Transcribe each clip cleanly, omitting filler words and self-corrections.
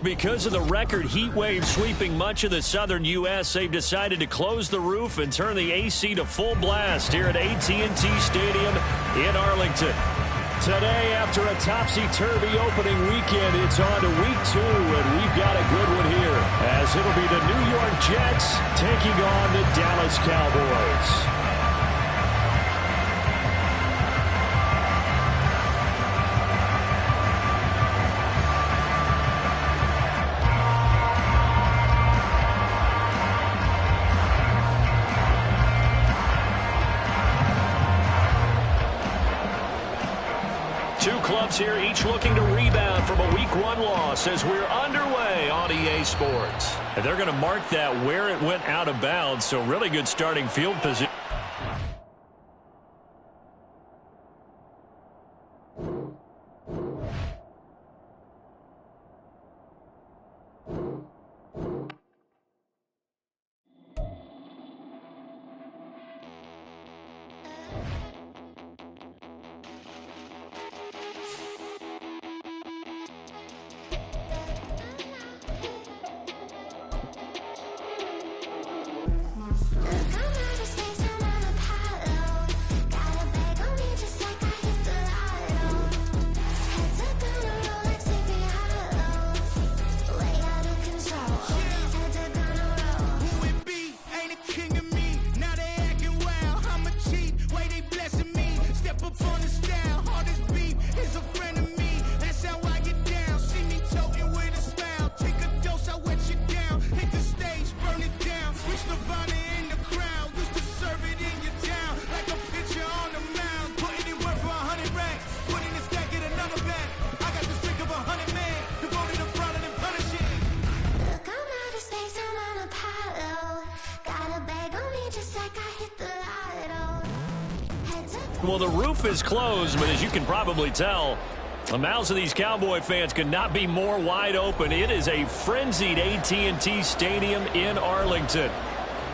Because of the record heat wave sweeping much of the southern U.S., they've decided to close the roof and turn the AC to full blast here at AT&T Stadium in Arlington. Today, after a topsy-turvy opening weekend, it's on to week 2, and we've got a good one here, as it'll be the New York Jets taking on the Dallas Cowboys. Two clubs here, each looking to rebound from a Week 1 loss as we're underway on EA Sports. And they're going to mark that where it went out of bounds, so really good starting field position. Well, the roof is closed, but as you can probably tell, the mouths of these Cowboy fans could not be more wide open. It is a frenzied AT&T Stadium in Arlington.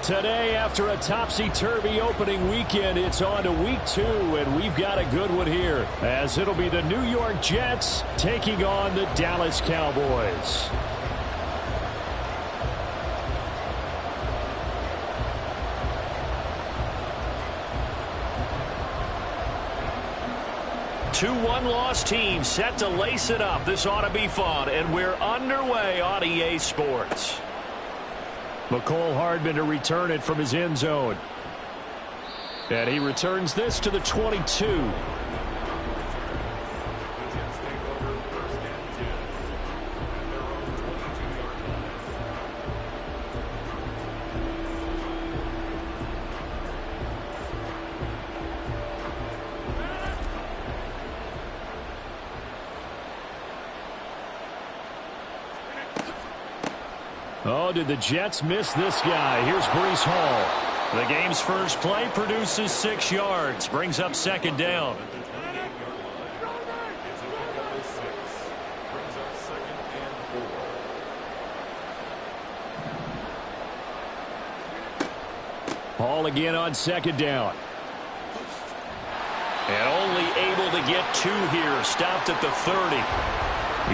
Today, after a topsy-turvy opening weekend, it's on to week 2, and we've got a good one here, as it'll be the New York Jets taking on the Dallas Cowboys. Two one-loss teams set to lace it up. This ought to be fun, and we're underway on EA Sports. McCole Hardman to return it from his end zone. And he returns this to the 22. Oh, did the Jets miss this guy? Here's Breece Hall. The game's first play produces 6 yards. Brings up second down. Hall again on second down. And only able to get 2 here. Stopped at the 30.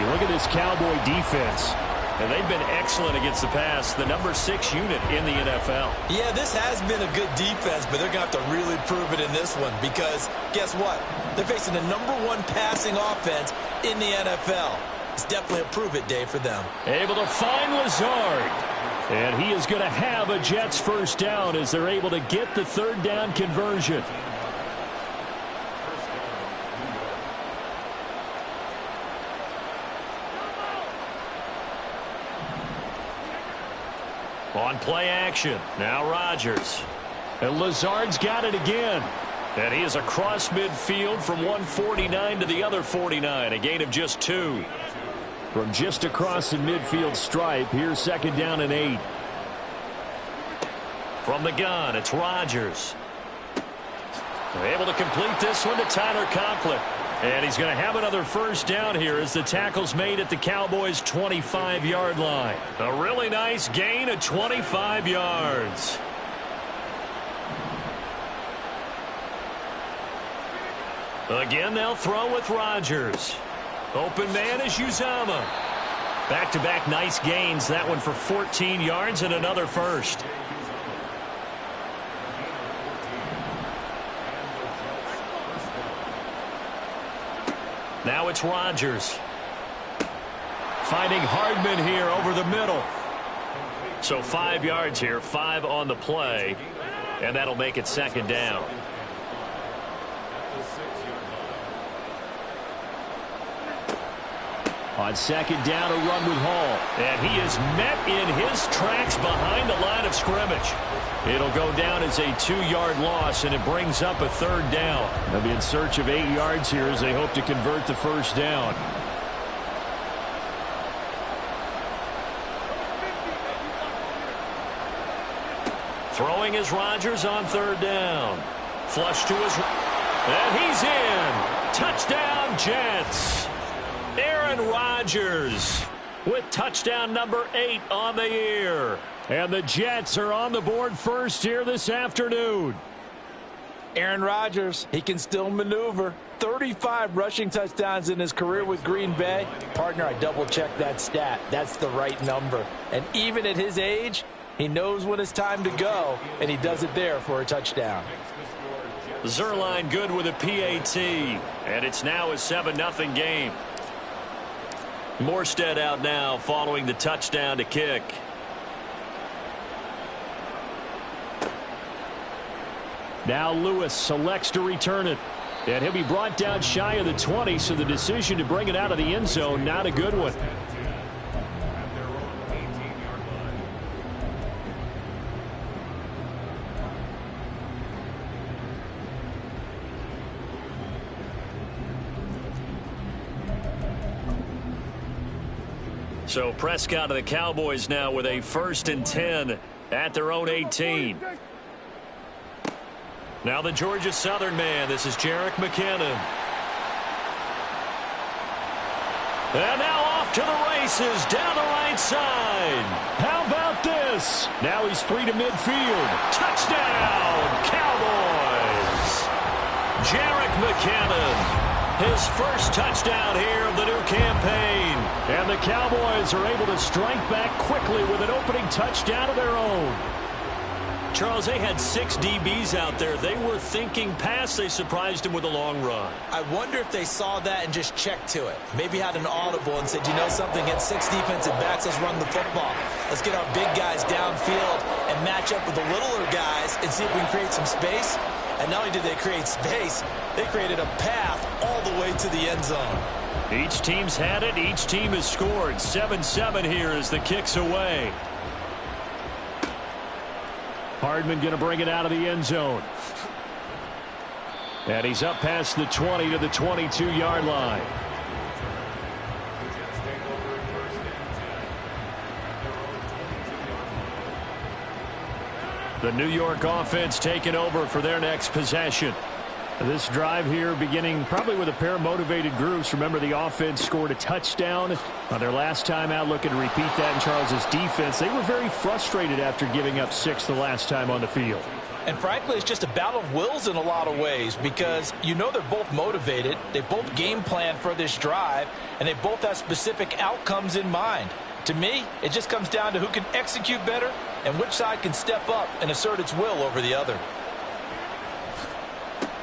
You look at this Cowboy defense. And they've been excellent against the pass, the number 6 unit in the NFL. Yeah, this has been a good defense, but they're going to have to really prove it in this one because guess what? They're facing the number 1 passing offense in the NFL. It's definitely a prove-it day for them. Able to find Lazard. And he is going to have a Jets first down as they're able to get the third down conversion. On play action, now Rodgers. And Lazard's got it again. And he is across midfield from 149 to the other 49, a gain of just 2. From just across the midfield stripe, here's second down and 8. From the gun, it's Rodgers. They're able to complete this one to Tyler Conklin. And he's going to have another first down here as the tackle's made at the Cowboys' 25-yard line. A really nice gain of 25 yards. Again, they'll throw with Rodgers. Open man is Uzama. Back-to-back nice gains. That one for 14 yards and another first. Now it's Rodgers. Finding Hardman here over the middle. So 5 yards here, 5 on the play, and that'll make it second down. On second down, a run with Hall. And he is met in his tracks behind the line of scrimmage. It'll go down as a 2-yard loss, and it brings up a third down. They'll be in search of 8 yards here as they hope to convert the first down. Throwing is Rodgers on third down. Flush to his... And he's in. Touchdown, Jets. Aaron Rodgers with touchdown number 8 on the year. And the Jets are on the board first here this afternoon. Aaron Rodgers, he can still maneuver. 35 rushing touchdowns in his career with Green Bay. Partner, I double-checked that stat. That's the right number. And even at his age, he knows when it's time to go, and he does it there for a touchdown. Zerline good with a PAT, and it's now a 7-0 game. Morstead out now following the touchdown to kick. Now Lewis selects to return it. And he'll be brought down shy of the 20, so the decision to bring it out of the end zone, not a good one. So Prescott of the Cowboys now with a 1st and 10 at their own 18. Now the Georgia Southern man. This is Jerick McKinnon. And now off to the races down the right side. How about this? Now he's free to midfield. Touchdown, Cowboys. Jerick McKinnon. His first touchdown here of the new campaign. And the Cowboys are able to strike back quickly with an opening touchdown of their own. Charles, they had 6 DBs out there. They were thinking pass. They surprised him with a long run. I wonder if they saw that and just checked to it. Maybe had an audible and said, you know something, get 6 defensive backs, let's run the football. Let's get our big guys downfield and match up with the littler guys and see if we can create some space. And not only did they create space, they created a path all the way to the end zone. Each team's had it. Each team has scored. 7-7 here as the kick's away. Hardman going to bring it out of the end zone. And he's up past the 20 to the 22-yard line. The New York offense taking over for their next possession. This drive here beginning probably with a pair of motivated groups. Remember, the offense scored a touchdown on their last time out, looking to repeat that in Charles's defense. They were very frustrated after giving up 6 the last time on the field. And frankly, it's just a battle of wills in a lot of ways because you know they're both motivated. They both game plan for this drive, and they both have specific outcomes in mind. To me, it just comes down to who can execute better and which side can step up and assert its will over the other.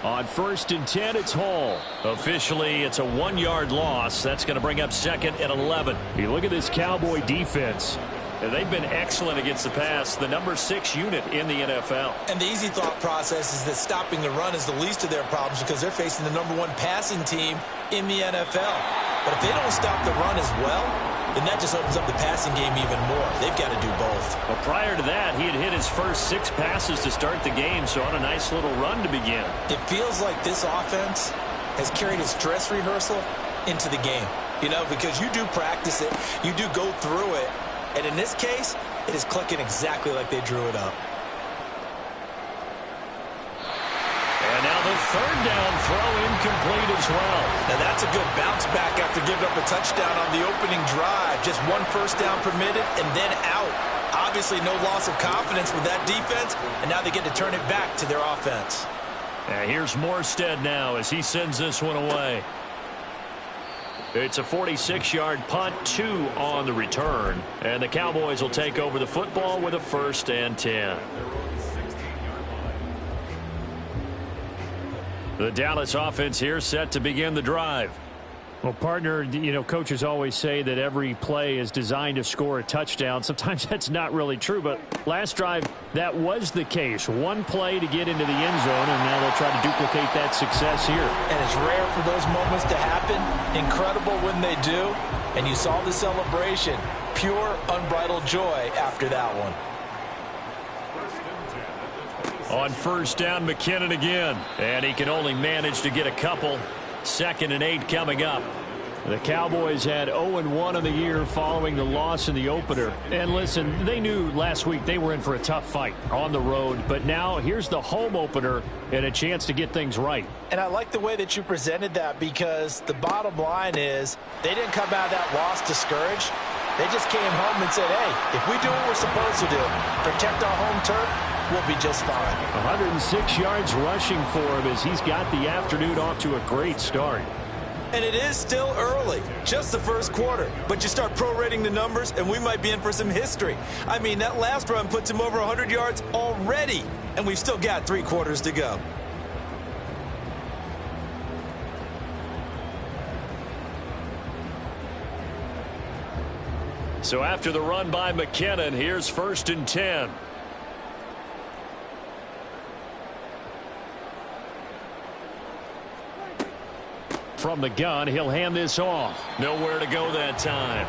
On 1st and 10, it's Hall. Officially, it's a 1-yard loss. That's going to bring up 2nd and 11. You look at this Cowboy defense. They've been excellent against the pass, the number 6 unit in the NFL. And the easy thought process is that stopping the run is the least of their problems because they're facing the number 1 passing team in the NFL. But if they don't stop the run as well, then that just opens up the passing game even more. They've got to do both. Well, prior to that, he had hit his first 6 passes to start the game, so on a nice little run to begin. It feels like this offense has carried its dress rehearsal into the game. You know, because you do practice it, you do go through it, and in this case, it is clicking exactly like they drew it up. And now the 3rd down throw incomplete as well. Now that's a good bounce back after giving up a touchdown on the opening drive. Just 1 first down permitted and then out. Obviously no loss of confidence with that defense, and now they get to turn it back to their offense. Here's Morstead now as he sends this one away. It's a 46-yard punt, 2 on the return. And the Cowboys will take over the football with a 1st and 10. The Dallas offense here set to begin the drive. Well, partner, you know, coaches always say that every play is designed to score a touchdown. Sometimes that's not really true, but last drive, that was the case. One play to get into the end zone, and now they'll try to duplicate that success here. And it's rare for those moments to happen. Incredible when they do. And you saw the celebration. Pure, unbridled joy after that one. On 1st down, McKinnon again. And he can only manage to get a couple. 2nd and 8 coming up. The Cowboys had 0-1 in the year following the loss in the opener. And listen, they knew last week they were in for a tough fight on the road. But now here's the home opener and a chance to get things right. And I like the way that you presented that, because the bottom line is they didn't come out of that loss discouraged. They just came home and said, hey, if we do what we're supposed to do, protect our home turf, we'll be just fine. 106 yards rushing for him as he's got the afternoon off to a great start. And it is still early, just the first quarter. But you start prorating the numbers, and we might be in for some history. I mean, that last run puts him over 100 yards already, and we've still got 3 quarters to go. So after the run by McKinnon, here's 1st and 10. From the gun, he'll hand this off. Nowhere to go that time.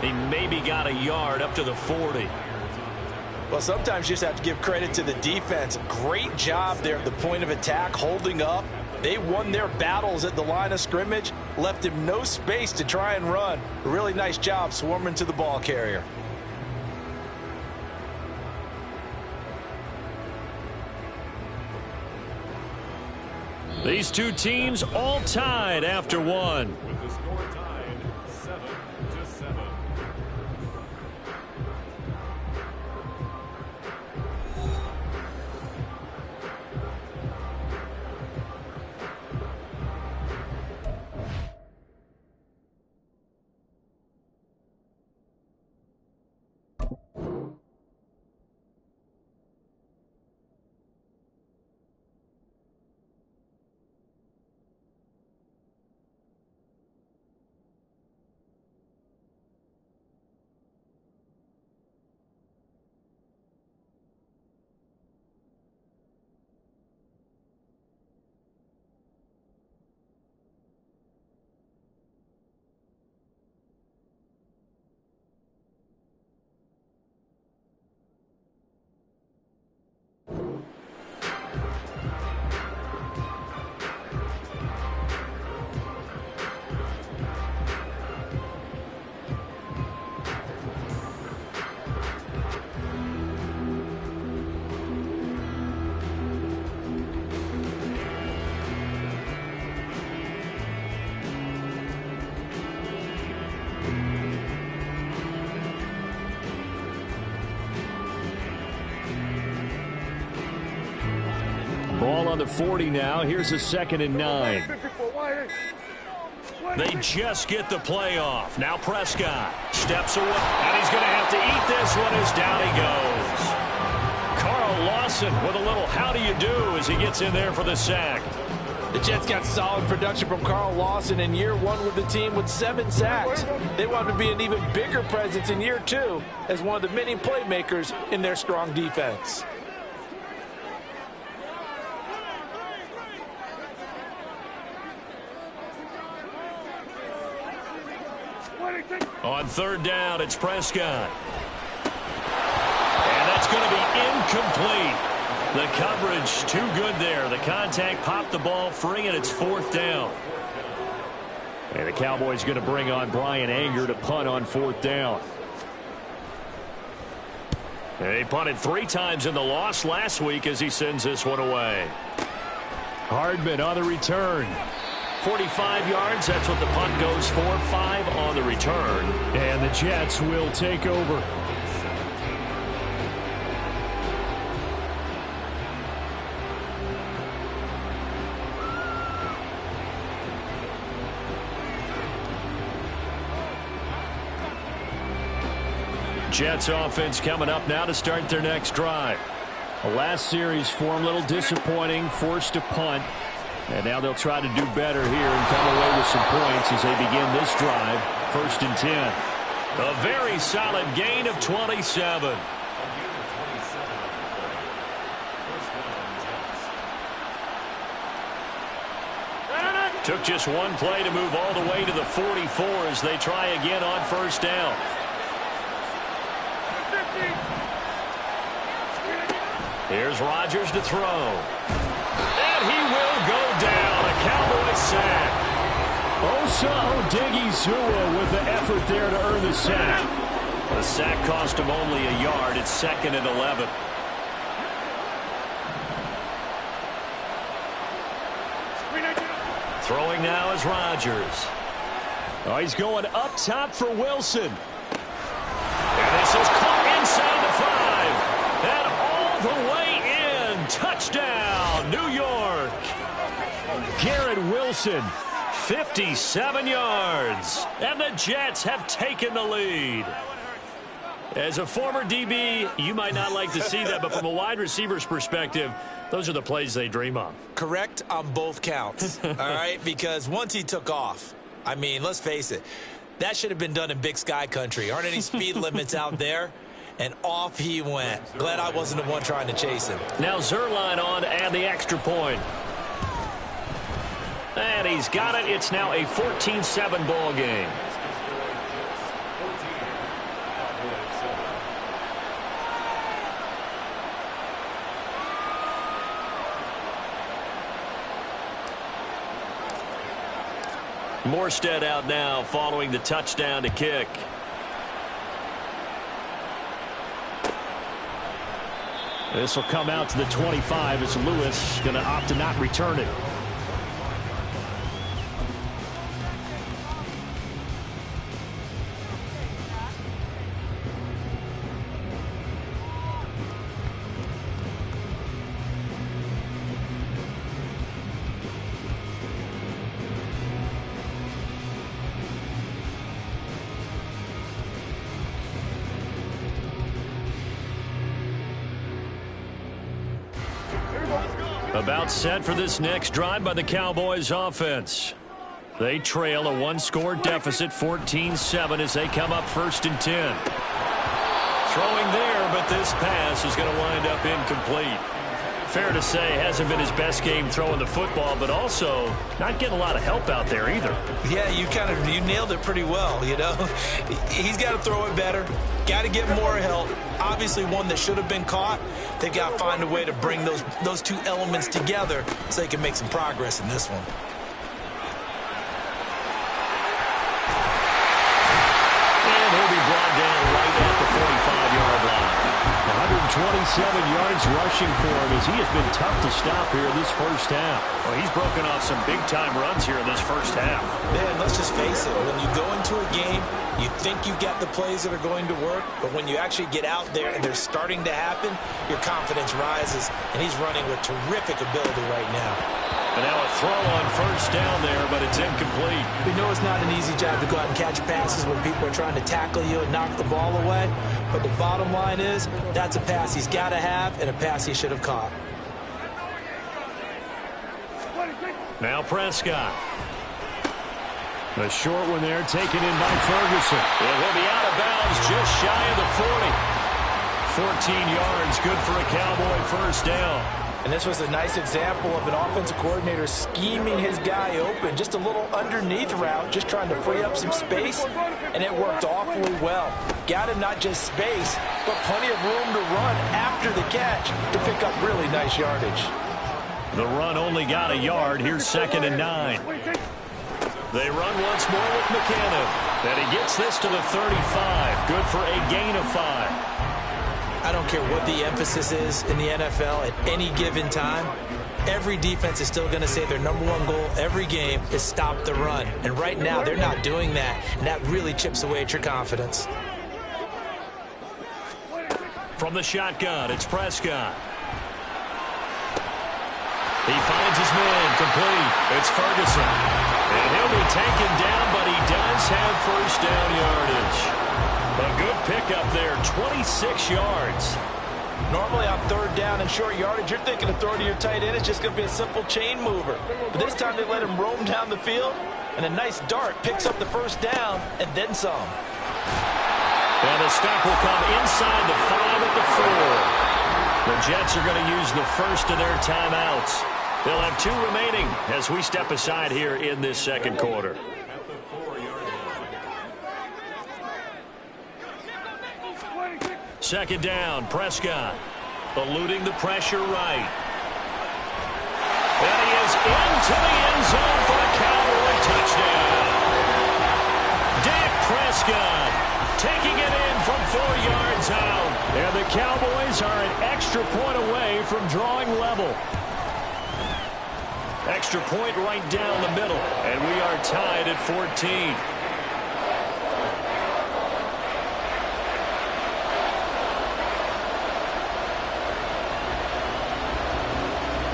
He maybe got a yard up to the 40. Well, sometimes you just have to give credit to the defense. Great job there at the point of attack, holding up. They won their battles at the line of scrimmage, left him no space to try and run. A really nice job swarming to the ball carrier. These two teams all tied after one. With the score tied 7-7. Ball on the 40 now. Here's a 2nd and 9. They just get the play off. Now Prescott steps away, and he's going to have to eat this one as down he goes. Carl Lawson with a little how do you do as he gets in there for the sack. The Jets got solid production from Carl Lawson in year 1 with the team with 7 sacks. They want to be an even bigger presence in year 2 as one of the many playmakers in their strong defense. On 3rd down, it's Prescott. And that's going to be incomplete. The coverage too good there. The contact popped the ball free, and it's 4th down. And the Cowboys going to bring on Brian Anger to punt on 4th down. He punted 3 times in the loss last week as he sends this one away. Hardman on the return. 45 yards, that's what the punt goes for. 5 on the return. And the Jets will take over. Jets offense coming up now to start their next drive. The last series for them, a little disappointing, forced to punt. And now they'll try to do better here and come away with some points as they begin this drive. 1st and 10. A very solid gain of 27. Took just one play to move all the way to the 44 as they try again on 1st down. Here's Rodgers to throw. And he will go down. A Cowboy sack. Osa Odighizuwa with the effort there to earn the sack. The sack cost him only a yard. It's 2nd and 11. Throwing now is Rodgers. Oh, he's going up top for Wilson. And this is caught inside the 5. And all the way in. Touchdown, New York. Garrett Wilson. 57 yards. And the Jets have taken the lead. As a former DB, you might not like to see that, but from a wide receiver's perspective, those are the plays they dream of. Correct on both counts, all right? Because once he took off, I mean, let's face it, that should have been done in Big Sky country. Aren't any speed limits out there? And off he went. Glad I wasn't the one trying to chase him. Now Zuerlein on to add the extra point. And he's got it. It's now a 14-7 ball game. Morstead out now following the touchdown to kick. This will come out to the 25 as Lewis going to opt to not return it. About set for this next drive by the Cowboys offense. They trail a one-score deficit, 14-7, as they come up 1st and 10. Throwing there, but this pass is going to wind up incomplete. Fair to say, hasn't been his best game throwing the football, but also not getting a lot of help out there either. Yeah, you nailed it pretty well, you know. He's got to throw it better. Got to get more help. Obviously one that should have been caught. They've got to find a way to bring those two elements together so they can make some progress in this one. And he'll be brought down right at the 45-yard line. 127 yards rushing for him as he has been tough to stop here this first half. Well, he's broken off some big-time runs here in this first half. Man, let's just face it. When you go into a game, you think you got the plays that are going to work, but when you actually get out there and they're starting to happen, your confidence rises, and he's running with terrific ability right now. And now a throw on 1st down there, but it's incomplete. We know it's not an easy job to go out and catch passes when people are trying to tackle you and knock the ball away, but the bottom line is that's a pass he's got to have and a pass he should have caught. Now Prescott. A short one there taken in by Ferguson. And he'll be out of bounds just shy of the 40. 14 yards, good for a Cowboy 1st down. And this was a nice example of an offensive coordinator scheming his guy open. Just a little underneath route, just trying to free up some space, and it worked awfully well. Got him not just space, but plenty of room to run after the catch to pick up really nice yardage. The run only got a yard. Here's 2nd and 9. They run once more with McKinnon. And he gets this to the 35. Good for a gain of 5. I don't care what the emphasis is in the NFL at any given time. Every defense is still going to say their #1 goal every game is stop the run. And right now, they're not doing that. And that really chips away at your confidence. From the shotgun, it's Prescott. He finds his man complete. It's Ferguson. And he'll be taken down, but he does have 1st down yardage. A good pickup there, 26 yards. Normally on third down and short yardage, you're thinking of throwing to your tight end. It's just going to be a simple chain mover. But this time they let him roam down the field, and a nice dart picks up the first down and then some. And the stop will come inside the 5 at the 4. The Jets are going to use the first of their timeouts. They'll have 2 remaining as we step aside here in this second quarter. Second down, Prescott eluding the pressure right. And he is into the end zone for a Cowboy touchdown. Dak Prescott taking it in from 4 yards out. And the Cowboys are an extra point away from drawing level. Extra point right down the middle, and we are tied at 14.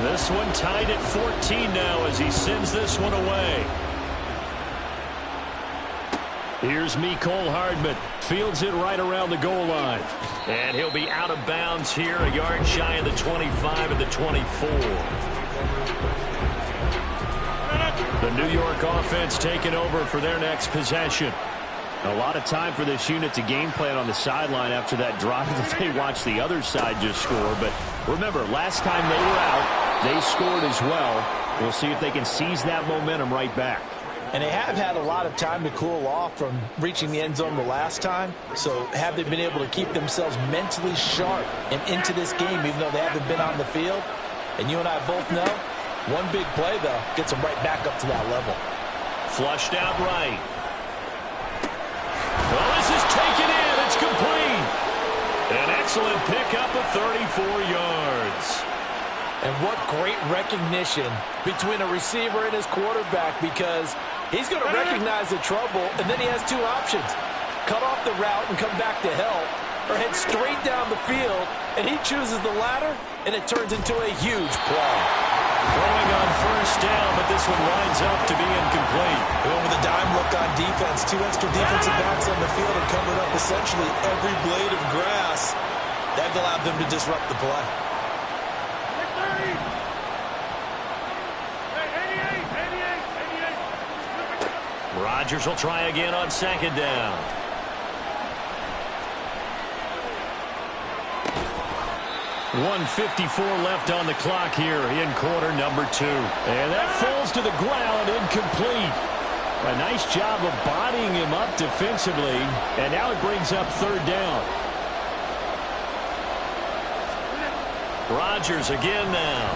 This one tied at 14 now as he sends this one away. Here's Mecole Hardman. Fields it right around the goal line. And he'll be out of bounds here, a yard shy of the 25 and the 24. The New York offense taking over for their next possession. A lot of time for this unit to game plan on the sideline after that drive that they watched the other side just score. But remember, last time they were out, they scored as well. We'll see if they can seize that momentum right back. And they have had a lot of time to cool off from reaching the end zone the last time. So have they been able to keep themselves mentally sharp and into this game even though they haven't been on the field? And you and I both know, one big play, though, gets them right back up to that level. Flushed out right. Well, this is taken in. It's complete. An excellent pickup of 34 yards. And what great recognition between a receiver and his quarterback, because he's going to recognize the trouble, and then he has 2 options. Cut off the route and come back to help, or head straight down the field, and he chooses the latter, and it turns into a huge play. Throwing on first down, but this one winds up to be incomplete. Going with a dime look on defense. 2 extra defensive backs on the field and covered up essentially every blade of grass. That allowed them to disrupt the play. Rodgers will try again on second down. .154 left on the clock here in quarter number 2. And that falls to the ground, incomplete. A nice job of bodying him up defensively. And now it brings up third down. Rodgers again now.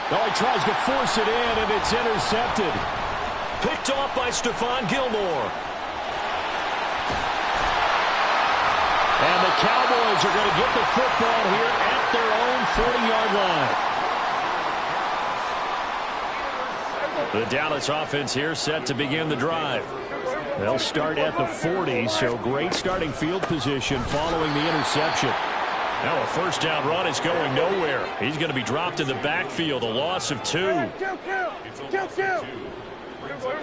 Oh, he tries to force it in, and it's intercepted. Picked off by Stephon Gilmore. And the Cowboys are going to get the football here at their own 40-yard line. The Dallas offense here set to begin the drive. They'll start at the 40, so great starting field position following the interception. Now a first down run is going nowhere. He's going to be dropped in the backfield, a loss of 2.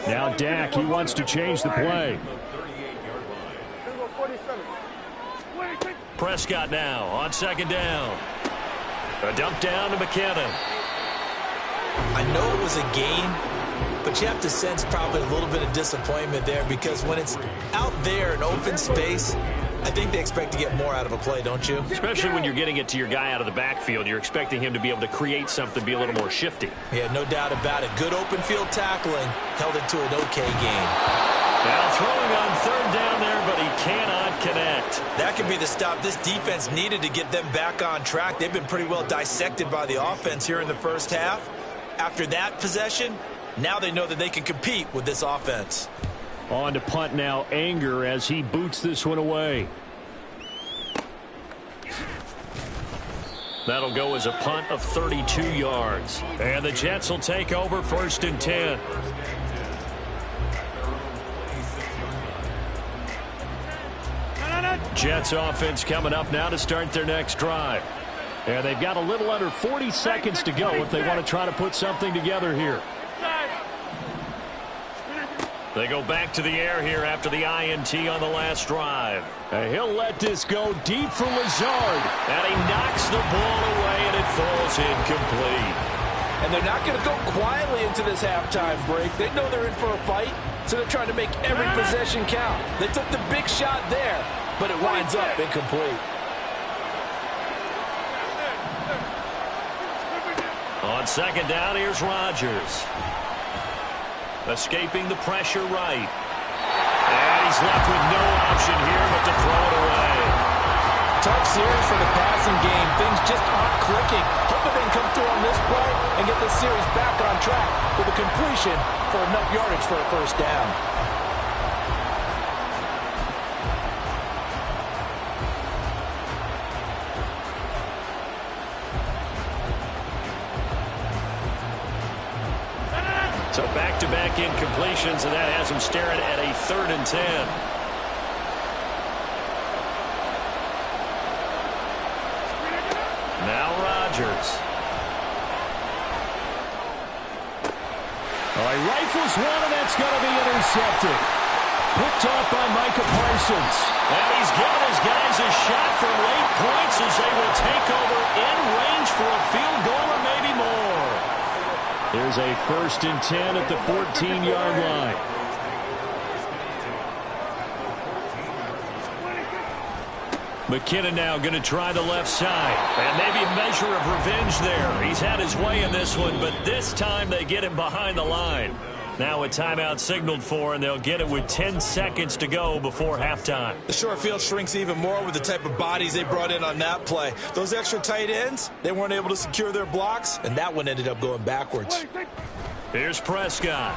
Now Dak, he wants to change the play. Prescott now on second down. A dump down to McKinnon. I know it was a gain, but you have to sense probably a little bit of disappointment there, because when it's out there in open space, I think they expect to get more out of a play, don't you? Especially when you're getting it to your guy out of the backfield. You're expecting him to be able to create something, be a little more shifty. Yeah, no doubt about it. Good open field tackling held it to an okay gain. Now throwing on third down there, but he cannot connect. That could be the stop this defense needed to get them back on track. They've been pretty well dissected by the offense here in the first half. After that possession, now they know that they can compete with this offense. On to punt now, Anger, as he boots this one away. That'll go as a punt of 32 yards. And the Jets will take over first and 10. Jets offense coming up now to start their next drive. And they've got a little under 40 seconds to go if they want to try to put something together here. They go back to the air here after the INT on the last drive. And he'll let this go deep for Lazard. And he knocks the ball away, and it falls incomplete. And they're not going to go quietly into this halftime break. They know they're in for a fight, so they're trying to make every possession count. They took the big shot there, but it winds up incomplete. On second down, here's Rodgers. Escaping the pressure right. And he's left with no option here but to throw it away. Tough series for the passing game. Things just aren't clicking. Hoping they can come through on this play and get this series back on track with a completion for enough yardage for a first down. So back-to-back incompletions, and that has him staring at a 3rd and 10. Now Rodgers. All right, rifles one, and that's going to be intercepted. Picked off by Micah Parsons. And he's giving his guys a shot for late points as they will take over in range for a field goal or maybe more. There's a 1st and 10 at the 14-yard line. McKinnon now going to try the left side. And maybe a measure of revenge there. He's had his way in this one, but this time they get him behind the line. Now a timeout signaled for, and they'll get it with 10 seconds to go before halftime. The short field shrinks even more with the type of bodies they brought in on that play. Those extra tight ends, they weren't able to secure their blocks, and that one ended up going backwards. Here's Prescott.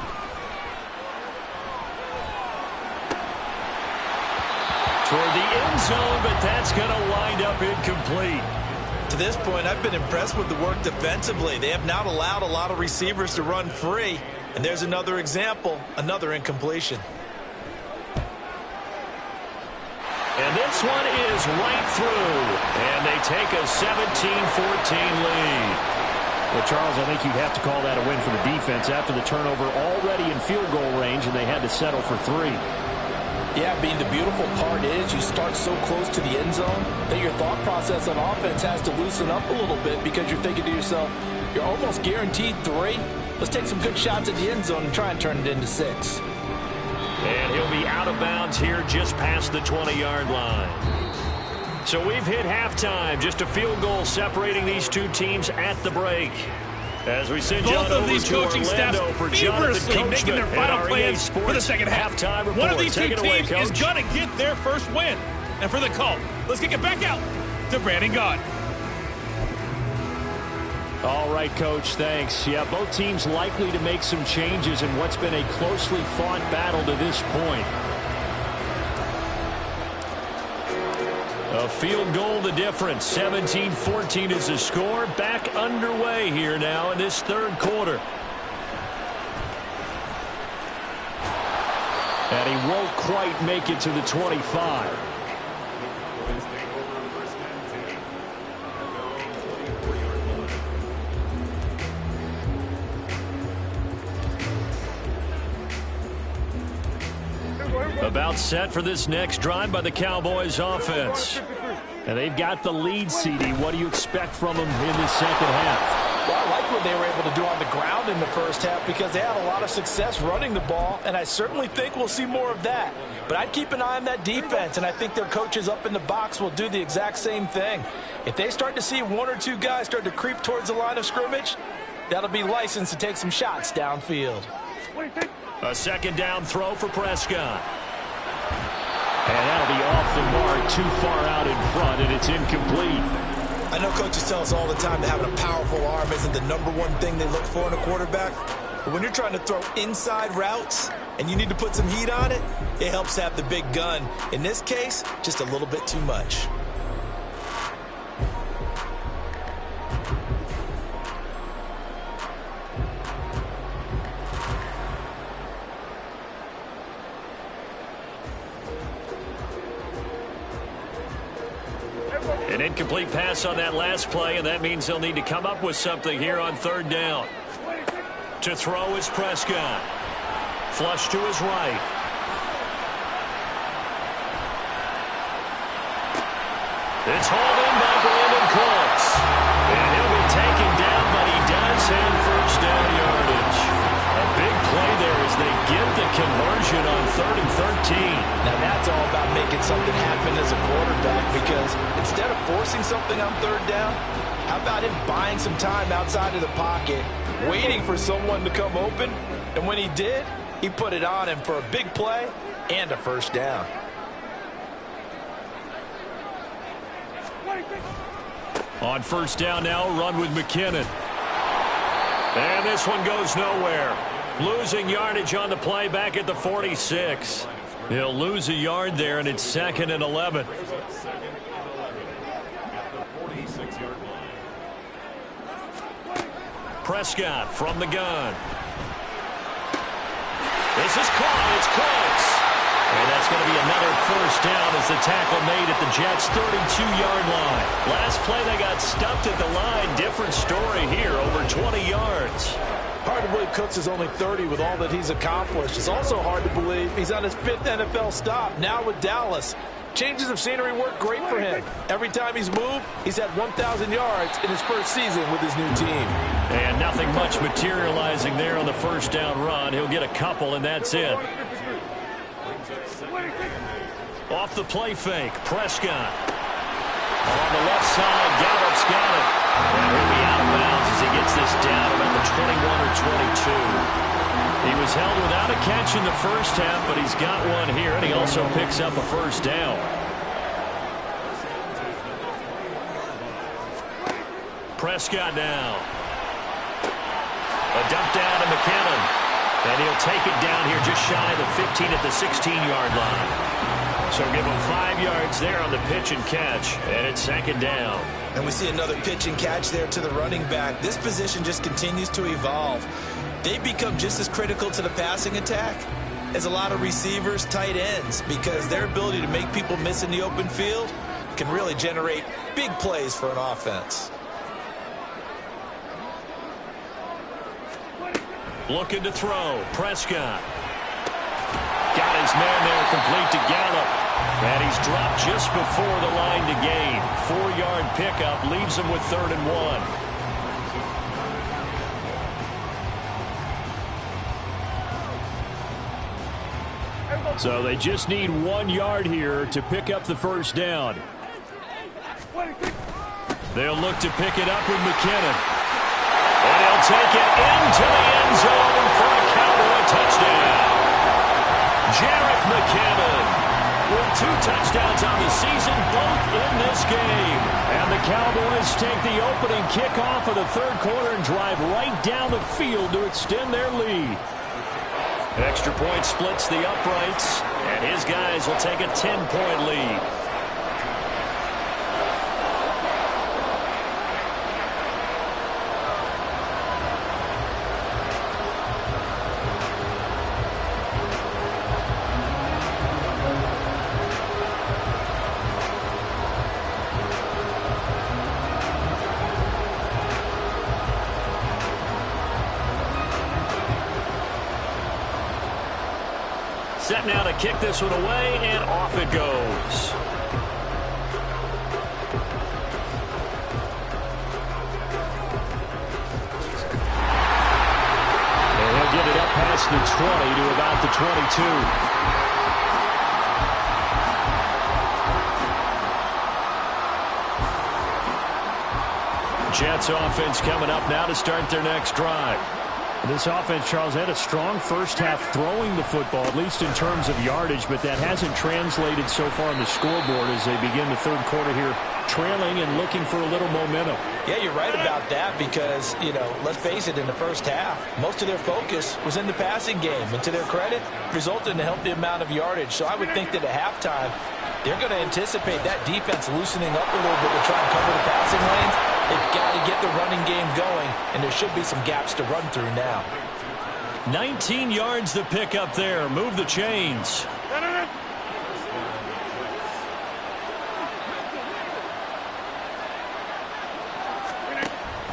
Toward the end zone, but that's going to wind up incomplete. To this point, I've been impressed with the work defensively. They have not allowed a lot of receivers to run free. And there's another example, another incompletion. And this one is right through. And they take a 17-14 lead. Well, Charles, I think you'd have to call that a win for the defense after the turnover already in field goal range, and they had to settle for 3. Yeah, Bean, the beautiful part is you start so close to the end zone that your thought process on offense has to loosen up a little bit because you're thinking to yourself, you're almost guaranteed 3. Let's take some good shots at the end zone and try and turn it into 6. And he'll be out of bounds here just past the 20-yard line. So we've hit halftime. Just a field goal separating these two teams at the break. As we send both John of these over coaching to staffs Orlando for Jonathan feverishly making their final plans for the second half. Halftime report. One of these two Take it away, teams is Coach. going to get their first win. And for the call, let's kick it back out to Brandon Gaudin. All right, Coach, thanks. Yeah, both teams likely to make some changes in what's been a closely fought battle to this point. A field goal the difference. 17-14 is the score. Back underway here now in this 3rd quarter. And he won't quite make it to the 25. About set for this next drive by the Cowboys offense. And they've got the lead, CD. What do you expect from them in the second half? Well, I like what they were able to do on the ground in the first half because they had a lot of success running the ball, and I certainly think we'll see more of that. But I'd keep an eye on that defense, and I think their coaches up in the box will do the exact same thing. If they start to see 1 or 2 guys start to creep towards the line of scrimmage, that'll be licensed to take some shots downfield. A second down throw for Prescott. And that'll be off the mark, too far out in front, and it's incomplete. I know coaches tell us all the time that having a powerful arm isn't the #1 thing they look for in a quarterback. But when you're trying to throw inside routes and you need to put some heat on it, it helps to have the big gun. In this case, just a little bit too much. An incomplete pass on that last play, and that means they'll need to come up with something here on 3rd down. To throw is Prescott. Flush to his right. It's hauled in by Brandon Cooks. And he'll be taken down, but he does have first down yardage. A big play there as they get the conversion on 3rd and 13. Now that's all about making something happen as a quarterback, because instead of forcing something on 3rd down, how about him buying some time outside of the pocket, waiting for someone to come open, and when he did, he put it on him for a big play and a first down. On first down now, run with McKinnon. And this one goes nowhere. Losing yardage on the play back at the 46. He'll lose a yard there, and it's 2nd and 11. Prescott from the gun. This is caught. It's close. And that's going to be another first down as the tackle made at the Jets' 32-yard line. Last play, they got stuffed at the line. Different story here, over 20 yards. Hard to believe Cooks is only 30 with all that he's accomplished. It's also hard to believe he's on his 5th NFL stop, now with Dallas. Changes of scenery work great for him. Every time he's moved, he's had 1,000 yards in his first season with his new team. And nothing much materializing there on the first down run. He'll get a couple, and that's it. Off the play fake, Prescott. On the left side, Gallup's got it. And he'll be out of bounds as he gets this down about the 21 or 22. He was held without a catch in the first half, but he's got one here, and he also picks up a first down. Prescott now. A dump down to McKinnon. And he'll take it down here just shy of the 15 at the 16-yard line. So give him 5 yards there on the pitch and catch, and it's 2nd down. And we see another pitch and catch there to the running back. This position just continues to evolve. They become just as critical to the passing attack as a lot of receivers, tight ends, because their ability to make people miss in the open field can really generate big plays for an offense. Looking to throw. Prescott. Got his man there, complete to Gallup. And he's dropped just before the line to gain. 4-yard pickup leaves him with 3rd and 1. So they just need 1 yard here to pick up the first down. They'll look to pick it up with McKinnon. And he'll take it into the end zone for a Cowboy touchdown. Jarek McKinnon with 2 touchdowns on the season, both in this game. And the Cowboys take the opening kickoff of the 3rd quarter and drive right down the field to extend their lead. Extra point splits the uprights, and his guys will take a 10-point lead. Set now to kick this one away, and off it goes. And he'll get it up past the 20 to about the 22. Jets offense coming up now to start their next drive. This offense, Charles, had a strong first half throwing the football, at least in terms of yardage, but that hasn't translated so far on the scoreboard as they begin the 3rd quarter here, trailing and looking for a little momentum. Yeah, you're right about that because, let's face it, in the first half, most of their focus was in the passing game. And to their credit, resulted in a healthy amount of yardage. So I would think that at halftime, they're going to anticipate that defense loosening up a little bit to try and cover the passing lanes. They've got to get the running game going, and there should be some gaps to run through now. 19 yards to pick up there. Move the chains.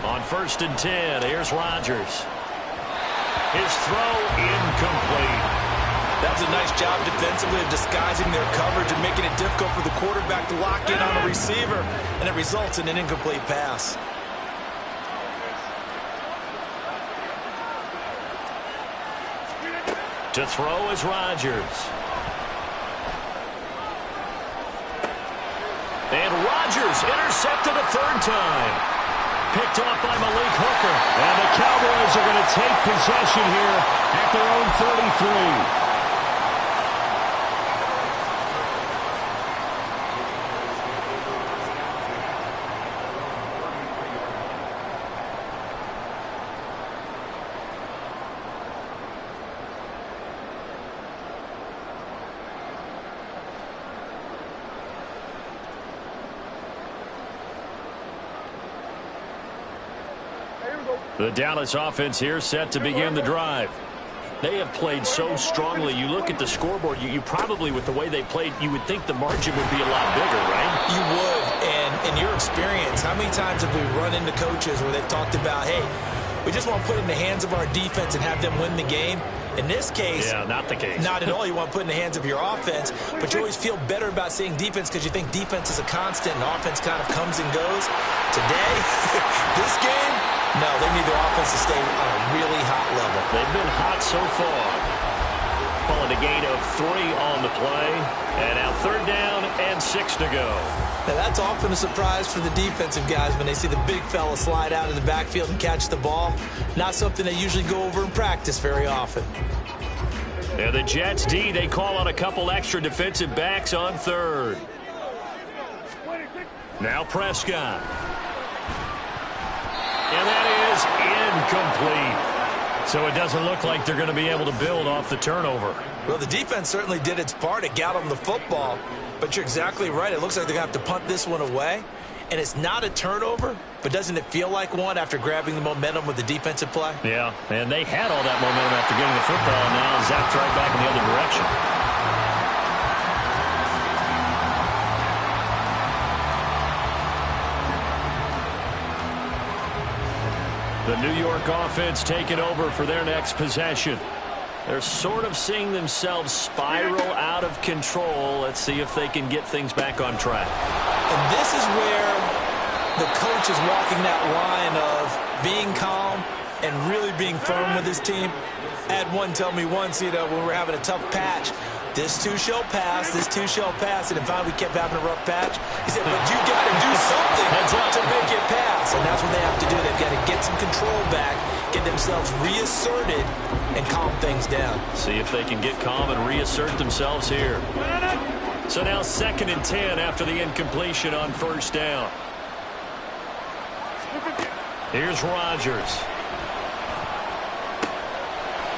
On 1st and 10, here's Rodgers. His throw incomplete. That was a nice job defensively of disguising their coverage and making it difficult for the quarterback to lock in on a receiver, and it results in an incomplete pass. To throw is Rodgers. And Rodgers intercepted a third time. Picked off by Malik Hooker. And the Cowboys are going to take possession here at their own 33. The Dallas offense here set to begin the drive. They have played so strongly. You look at the scoreboard, you probably, with the way they played, you would think the margin would be a lot bigger, right? You would. And in your experience, how many times have we run into coaches where they've talked about, hey, we just want to put it in the hands of our defense and have them win the game? In this case, yeah, not the case. Not at all. You want to put it in the hands of your offense, but you always feel better about seeing defense because you think defense is a constant and offense kind of comes and goes. Today, this game, no, they need their offense to stay on a really hot level. They've been hot so far. Calling a gain of 3 on the play. And now 3rd down and 6 to go. Now that's often a surprise for the defensive guys when they see the big fella slide out of the backfield and catch the ball. Not something they usually go over in practice very often. And the Jets D, they call on a couple extra defensive backs on 3rd. Now Prescott. And that is incomplete. So it doesn't look like they're going to be able to build off the turnover. Well, the defense certainly did its part. It got them the football. But you're exactly right. It looks like they're going to have to punt this one away. And it's not a turnover, but doesn't it feel like one after grabbing the momentum with the defensive play? Yeah, and they had all that momentum after getting the football, and now zapped right back in the other direction. The New York offense taking over for their next possession. They're sort of seeing themselves spiral out of control. Let's see if they can get things back on track. And this is where the coach is walking that line of being calm and really being firm with his team. I had one tell me once, when we were having a tough patch, this too shall pass, this too shall pass, and then finally we kept having a rough patch. He said, but you got to do something to make it pass, and that's what they have to do. They've got to get some control back, get themselves reasserted, and calm things down. See if they can get calm and reassert themselves here. So now 2nd and 10 after the incompletion on 1st down. Here's Rodgers.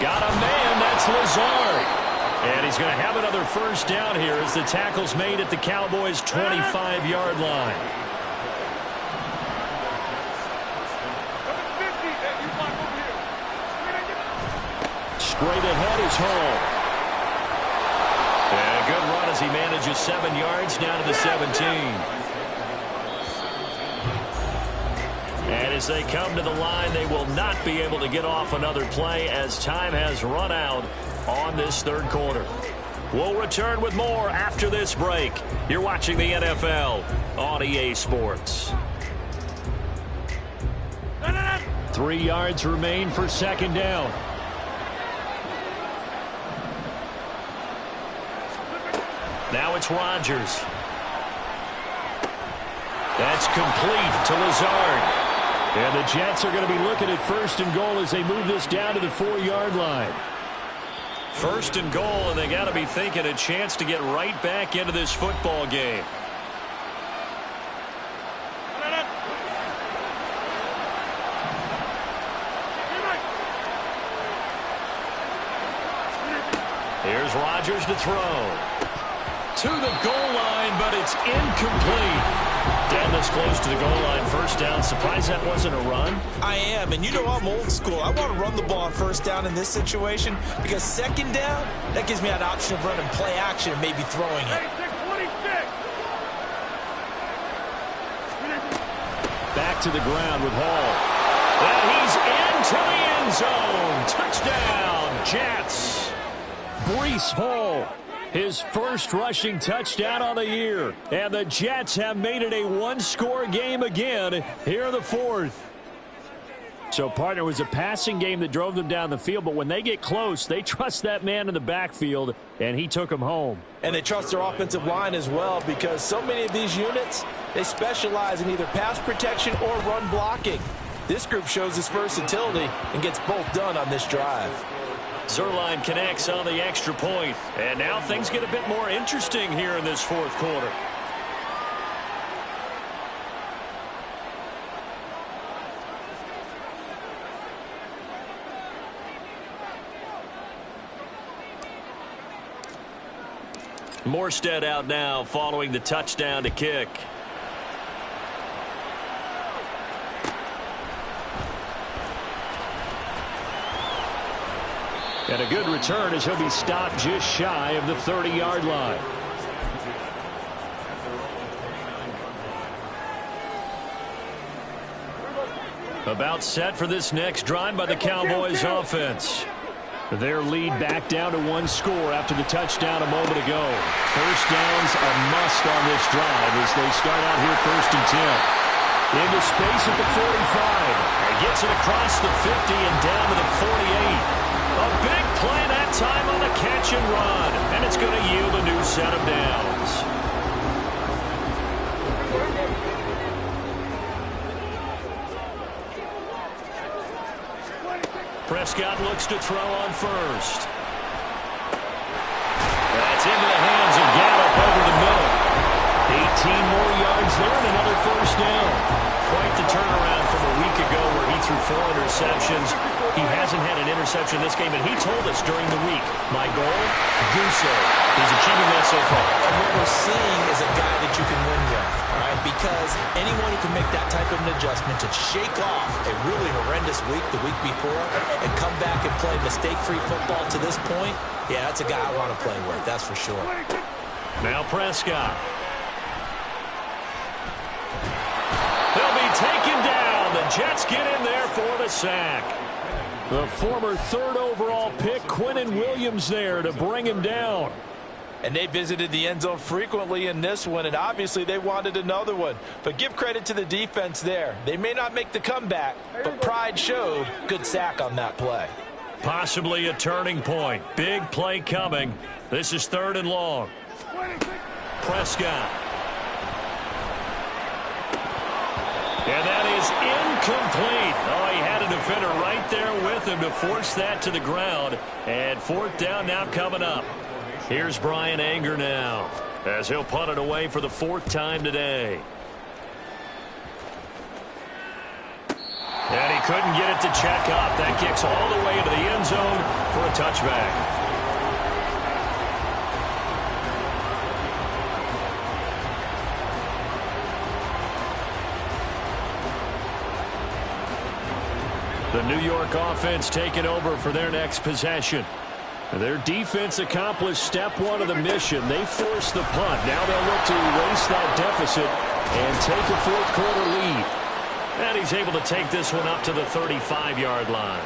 Got a man, that's Lazard. And he's going to have another 1st down here as the tackle's made at the Cowboys' 25-yard line. Straight ahead is Hall. And a good run as he manages 7 yards down to the 17. And as they come to the line, they will not be able to get off another play as time has run out on this 3rd quarter. We'll return with more after this break. You're watching the NFL on EA Sports. 3 yards remain for 2nd down. Now it's Rodgers. That's complete to Lazard. And the Jets are going to be looking at 1st and goal as they move this down to the 4-yard line. 1st and goal, and they got to be thinking a chance to get right back into this football game. Here's Rodgers to throw. To the goal line, but it's incomplete. Down this close to the goal line, 1st down. Surprised that wasn't a run? I am, and I'm old school. I want to run the ball on 1st down in this situation because 2nd down, that gives me an option of running play action and maybe throwing it. Back to the ground with Hall. And he's into the end zone. Touchdown. Jets. Breece Hall, his first rushing touchdown on the year. And the Jets have made it a one-score game again here in the fourth. So, partner, it was a passing game that drove them down the field, but when they get close, they trust that man in the backfield, and he took them home. And they trust their offensive line as well, because so many of these units, they specialize in either pass protection or run blocking. This group shows its versatility and gets both done on this drive. Zerline connects on the extra point, and now things get a bit more interesting here in this fourth quarter. Morstead out now following the touchdown to kick. And a good return as he'll be stopped just shy of the 30-yard line. About set for this next drive by the Cowboys offense. Their lead back down to one score after the touchdown a moment ago. First down's a must on this drive as they start out here 1st and 10. Into space at the 45. And gets it across the 50 and down to the 48. A big play that time on the catch and run. And it's going to yield a new set of downs. Prescott looks to throw on first. That's into the hands of Gallup over the middle. 18 more yards there and another first down. Quite the turnaround from a week ago where he threw 4 interceptions. He hasn't had an interception this game, and he told us during the week, my goal, do so. He's achieving that so far. And what we're seeing is a guy that you can win with, all right? Because anyone who can make that type of an adjustment to shake off a really horrendous week the week before and come back and play mistake-free football to this point, yeah, that's a guy I want to play with, that's for sure. Now Prescott. They'll be taken down. The Jets get in there for the sack. The former 3rd overall pick, Quinnen Williams, there to bring him down. And they visited the end zone frequently in this one, and obviously they wanted another one. But give credit to the defense there. They may not make the comeback, but pride showed. Good sack on that play. Possibly a turning point. Big play coming. This is 3rd and long. Prescott. And that is incomplete. Oh, he had a defender right there with him to force that to the ground. And 4th down now coming up. Here's Brian Anger now as he'll punt it away for the 4th time today. And he couldn't get it to check up. That kicks all the way into the end zone for a touchback. The New York offense taking over for their next possession. Their defense accomplished step 1 of the mission. They forced the punt. Now they'll look to erase that deficit and take a 4th quarter lead. And he's able to take this one up to the 35-yard line.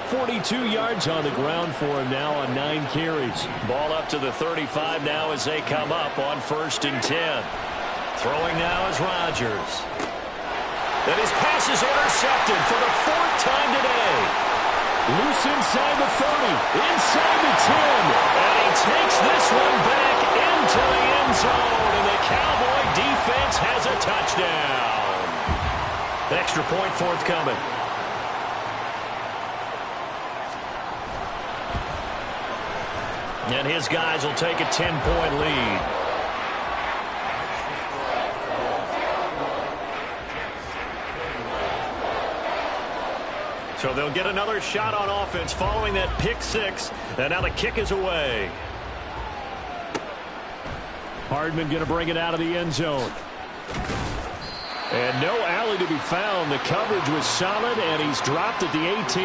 42 yards on the ground for him now on 9 carries. Ball up to the 35 now as they come up on 1st and 10. Throwing now is Rodgers. And his pass is intercepted for the 4th time today. Loose inside the 30, inside the 10. And he takes this one back into the end zone. And the Cowboy defense has a touchdown. Extra point forthcoming. And his guys will take a 10-point lead. So they'll get another shot on offense following that pick 6. And now the kick is away. Hardman going to bring it out of the end zone. And no alley to be found. The coverage was solid, and he's dropped at the 18.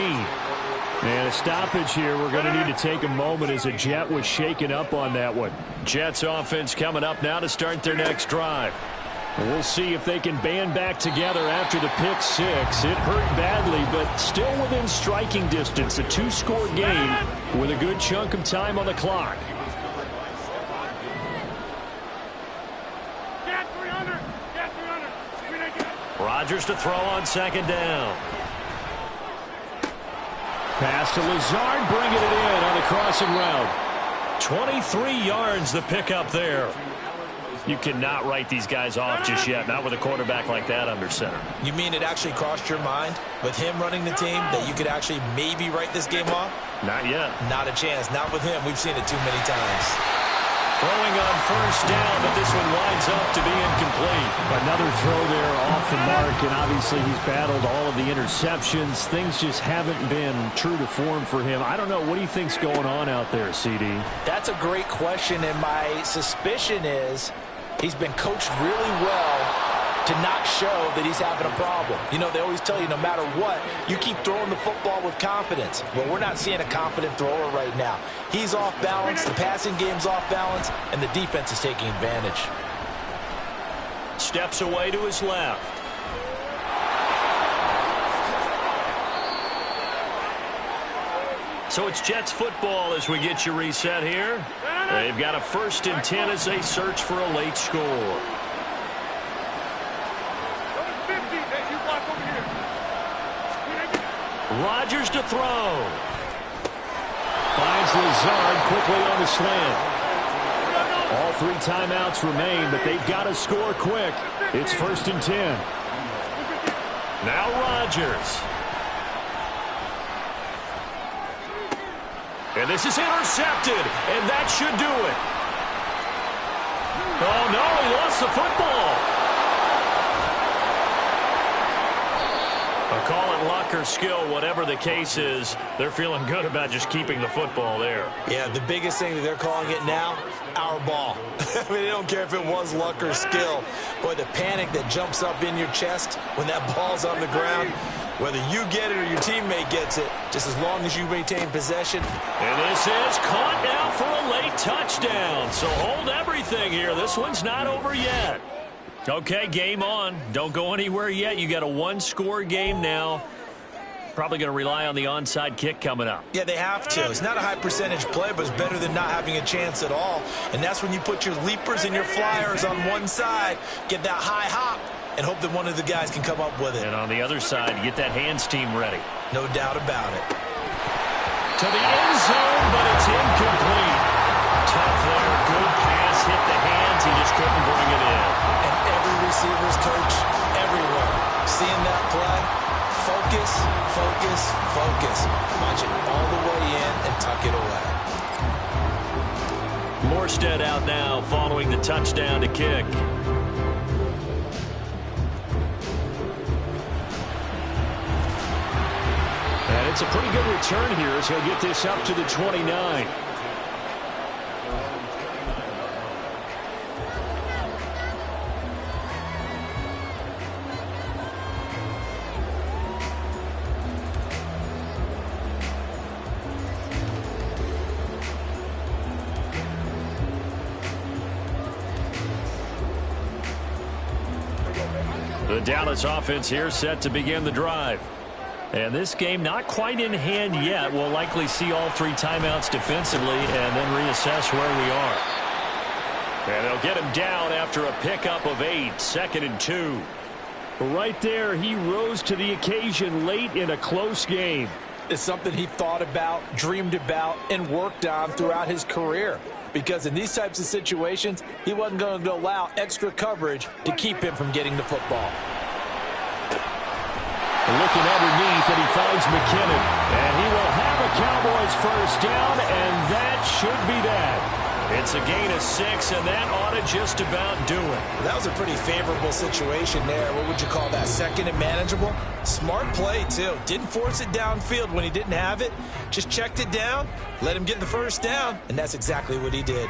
And a stoppage here. We're going to need to take a moment as a Jet was shaken up on that one. Jets offense coming up now to start their next drive. We'll see if they can band back together after the pick six. It hurt badly, but still within striking distance. A two-score game with a good chunk of time on the clock. Rodgers to throw on second down. Pass to Lazard, bringing it in on the crossing route. 23 yards the pickup there. You cannot write these guys off just yet, not with a quarterback like that under center. You mean it actually crossed your mind with him running the team that you could actually maybe write this game off? Not yet. Not a chance. Not with him. We've seen it too many times. Throwing on first down, but this one winds up to be incomplete. Another throw there off the mark, and obviously he's battled all of the interceptions. Things just haven't been true to form for him. I don't know. What do you think's going on out there, CD? That's a great question, and my suspicion is he's been coached really well to not show that he's having a problem. You know, they always tell you no matter what, you keep throwing the football with confidence. Well, we're not seeing a confident thrower right now. He's off balance, the passing game's off balance, and the defense is taking advantage. Steps away to his left. So it's Jets football as we get you reset here. They've got a 1st and 10 as they search for a late score. Rodgers to throw. Finds Lazard quickly on the slant. All 3 timeouts remain, but they've got to score quick. It's 1st and 10. Now Rodgers. And this is intercepted, and that should do it. Oh, no, he lost the football. Call it luck or skill, whatever the case is, they're feeling good about just keeping the football there. Yeah, the biggest thing that they're calling it now, our ball. I mean, they don't care if it was luck or skill. Boy, the panic that jumps up in your chest when that ball's on the ground, whether you get it or your teammate gets it, just as long as you maintain possession. And this is caught now for a late touchdown. So hold everything here. This one's not over yet. Okay, game on. Don't go anywhere yet. You got a 1-score game now. Probably going to rely on the onside kick coming up. Yeah, they have to. It's not a high percentage play, but it's better than not having a chance at all. And that's when you put your leapers and your flyers on one side, get that high hop, and hope that one of the guys can come up with it. And on the other side, get that hands team ready. No doubt about it. To the end zone, but it's incomplete. Tough there. Good pass. Hit the hands. He just couldn't bring it in. And every receiver's coach everywhere seeing that play. Focus, focus, focus. Watch it all the way in and tuck it away. Morstead out now following the touchdown to kick. And it's a pretty good return here as he'll get this up to the 29. The Dallas offense here set to begin the drive. And this game not quite in hand yet. We'll likely see all 3 timeouts defensively and then reassess where we are. And they'll get him down after a pickup of 8, 2nd and 2. Right there, he rose to the occasion late in a close game. It's something he thought about, dreamed about, and worked on throughout his career. Because in these types of situations, he wasn't going to allow extra coverage to keep him from getting the football. Looking underneath, and he finds McKinnon. And he will have a Cowboys first down, and that should be that. It's a gain of 6, and that ought to just about do it. That was a pretty favorable situation there. What would you call that? 2nd and manageable? Smart play, too. Didn't force it downfield when he didn't have it. Just checked it down, let him get the first down, and that's exactly what he did.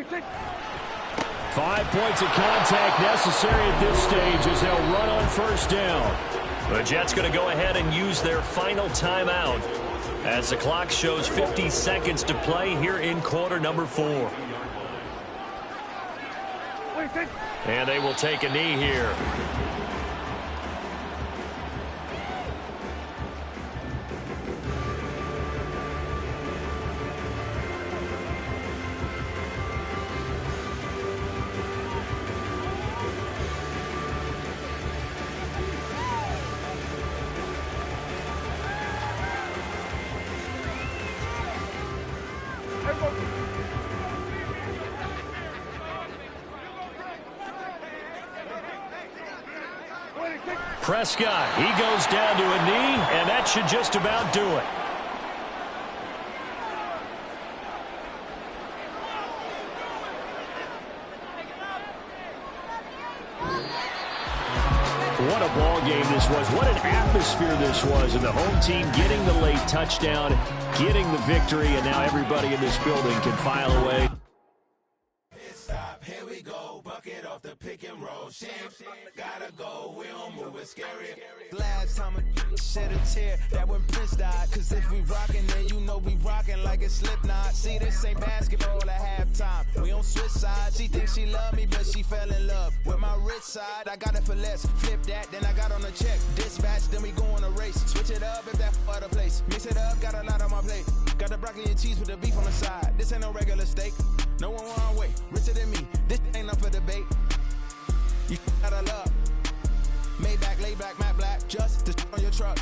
Take 5 points of contact necessary at this stage as they'll run on first down. The Jets going to go ahead and use their final timeout as the clock shows 50 seconds to play here in quarter number 4. And they will take a knee here. Prescott, he goes down to a knee, and that should just about do it. What a ball game this was. What an atmosphere this was. And the home team getting the late touchdown, getting the victory, and now everybody in this building can file away. Here we go, bucket off the pick and roll. Gotta go, we don't move it scary. Last time a shed a tear, that when Prince died. Cause if we rockin', then you know we rockin' like it's Slipknot. See, this ain't basketball at halftime. We on switch sides. She thinks she love me, but she fell in love with my rich side. I got it for less. Flip that, then I got on a check. Dispatch, then we go on a race. Switch it up if that other place. Mix it up, got a lot on my plate. Got the broccoli and cheese with the beef on the side. This ain't no regular steak. No one wrong way, richer than me. This ain't up for debate. You gotta love. Maybach, laid back, matte black, just to on your truck.